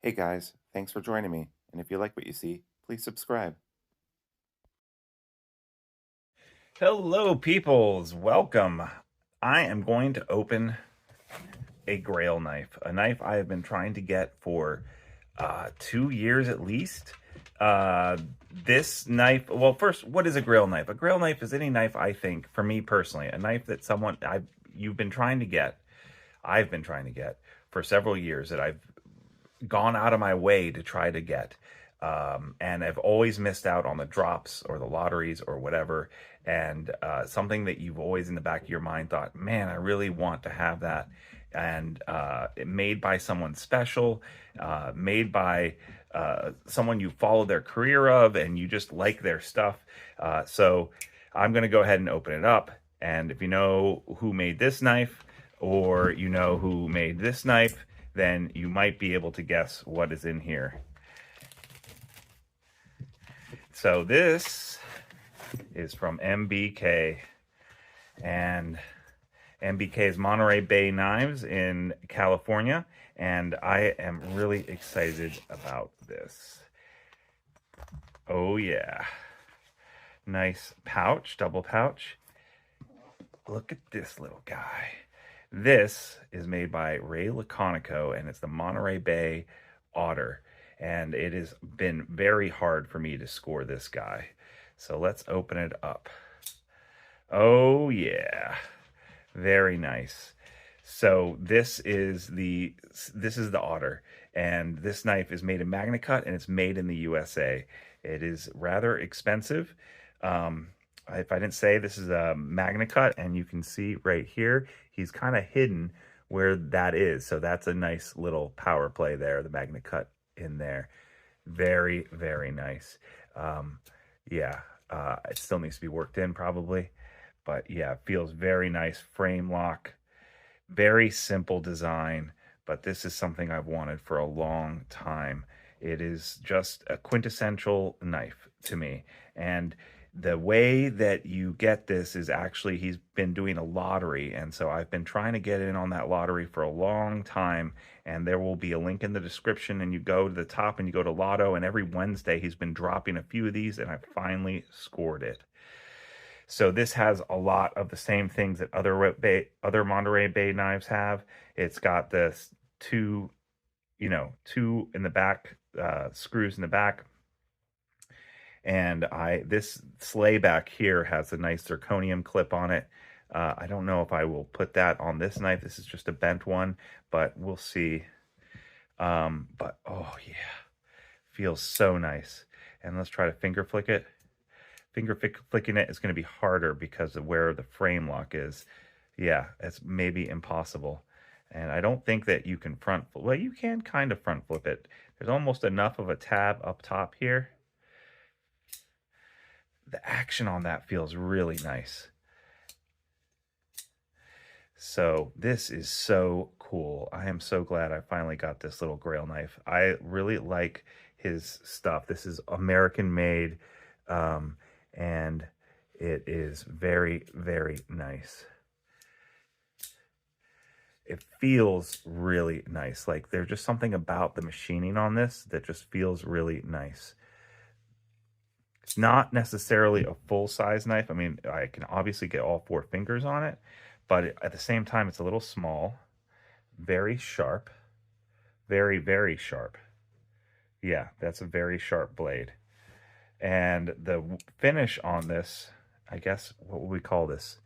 Hey guys, thanks for joining me. And if you like what you see, please subscribe. Hello, peoples. Welcome. I am going to open a Grail knife, a knife I have been trying to get for 2 years at least. Uh, this knife, well, first, what is a Grail knife? A Grail knife is any knife, I think, for me personally, a knife that you've been trying to get, I've been trying to get for several years, that I've gone out of my way to try to get. And I've always missed out on the drops or the lotteries or whatever. And something that you've always in the back of your mind thought, man, I really want to have that. And made by someone special, made by someone you follow their career of, and you just like their stuff. So I'm going to go ahead and open it up. And if you know who made this knife, or you know who made this knife, then you might be able to guess what is in here. So this is from MBK, and MBK is Monterey Bay Knives in California, and I am really excited about this. Oh yeah. Nice pouch, double pouch. Look at this little guy. This is made by Laconico, and it's the Monterey Bay Otter. And it has been very hard for me to score this guy. So let's open it up. Oh yeah, very nice. So this is the Otter, and this knife is made in MagnaCut, and it's made in the USA. It is rather expensive. If I didn't say, this is a MagnaCut, and you can see right here, he's kind of hidden where that is. So that's a nice little power play there, the MagnaCut in there. Very, very nice. Yeah, it still needs to be worked in probably, but yeah, it feels very nice. Frame lock, very simple design, but this is something I've wanted for a long time. It is just a quintessential knife to me. And the way that you get this is actually, he's been doing a lottery. And so I've been trying to get in on that lottery for a long time. And there will be a link in the description, and you go to the top and you go to Lotto. And every Wednesday he's been dropping a few of these, and I finally scored it. So this has a lot of the same things that other Monterey Bay knives have. It's got this two in the back, screws in the back. And this sleigh back here has a nice zirconium clip on it. I don't know if I will put that on this knife. This is just a bent one, but we'll see. But oh yeah, feels so nice. And let's try to finger flick it. Flicking it is going to be harder because of where the frame lock is. Yeah, it's maybe impossible. And I don't think that you can well, you can kind of front flip it. There's almost enough of a tab up top here. The action on that feels really nice. So this is so cool. I am so glad I finally got this little Grail knife. I really like his stuff. This is American made, and it is very, very nice. It feels really nice. Like, there's just something about the machining on this that just feels really nice. It's not necessarily a full-size knife. I mean, I can obviously get all 4 fingers on it, but at the same time, it's a little small, very sharp, very, very sharp. Yeah, that's a very sharp blade. And the finish on this, I guess, what would we call this?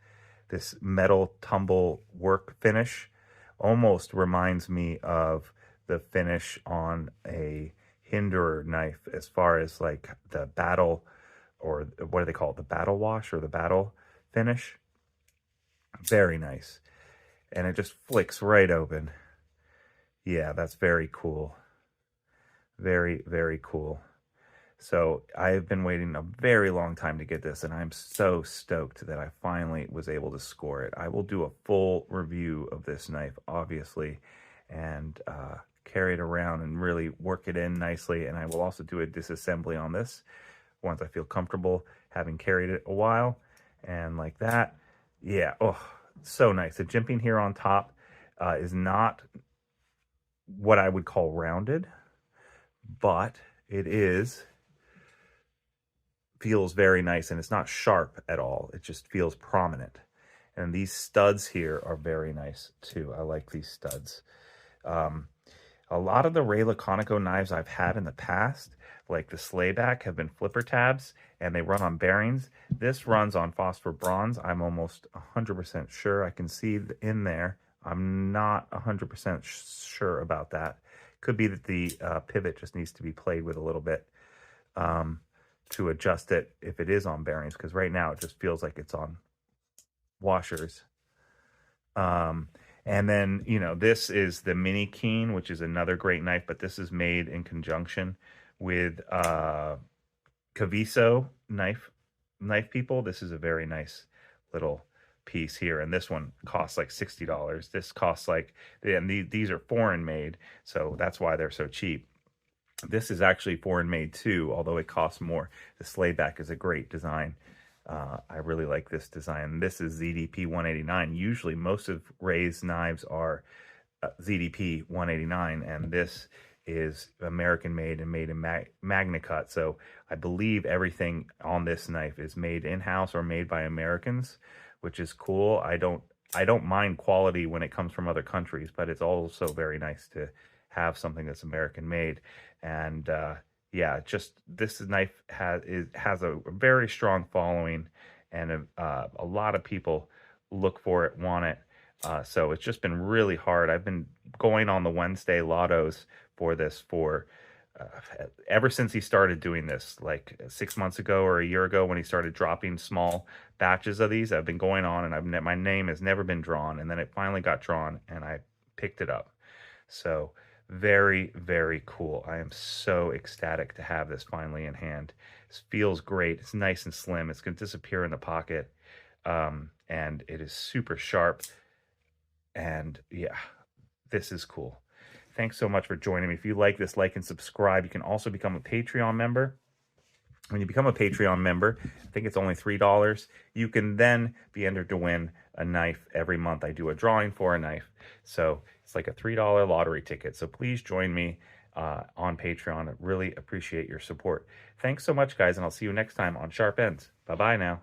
This metal tumble work finish almost reminds me of the finish on a Hinderer knife, as far as like the battle, or what do they call it? The battle wash or the battle finish. Very nice. And it just flicks right open. Yeah, that's very cool. Very, very cool. So I've been waiting a very long time to get this, and I'm so stoked that I finally was able to score it. I will do a full review of this knife, obviously, and carry it around and really work it in nicely. And I will also do a disassembly on this once I feel comfortable having carried it a while. And like that, yeah, oh, so nice. The jimping here on top is not what I would call rounded. but it feels very nice, and it's not sharp at all. It just feels prominent. And these studs here are very nice too. I like these studs. A lot of the Ray Laconico knives I've had in the past, like the slayback, have been flipper tabs, and they run on bearings. This runs on phosphor bronze. I'm almost 100% sure. I can see in there. I'm not 100% sure about that. Could be that the pivot just needs to be played with a little bit to adjust it if it is on bearings, because right now it just feels like it's on washers. And then, this is the Mini Keen, which is another great knife, but this is made in conjunction with Caviso knife people. This is a very nice little piece here, and this one costs like $60. This costs like, and these are foreign made, so that's why they're so cheap. This is actually foreign made too, although it costs more. The slayback is a great design. I really like this design. This is ZDP 189. Usually most of Ray's knives are ZDP 189, and this is American made and made in Magna Cut. So I believe everything on this knife is made in-house or made by Americans, which is cool. I don't mind quality when it comes from other countries, but it's also very nice to have something that's American made. And yeah, just this knife has a very strong following, and a lot of people look for it, want it. So it's just been really hard. I've been going on the Wednesday lottos for this for ever since he started doing this, like 6 months ago or a year ago when he started dropping small batches of these. I've been going on, and my name has never been drawn, and then it finally got drawn, and I picked it up. So very, very cool. I am so ecstatic to have this finally in hand. This feels great. It's nice and slim. It's going to disappear in the pocket. And it is super sharp. And yeah, this is cool. Thanks so much for joining me. If you like this, like and subscribe. You can also become a Patreon member. When you become a Patreon member, I think it's only $3, you can then be entered to win a knife every month. I do a drawing for a knife. So it's like a $3 lottery ticket. So please join me on Patreon. I really appreciate your support. Thanks so much, guys, and I'll see you next time on Sharp Ends. Bye-bye now.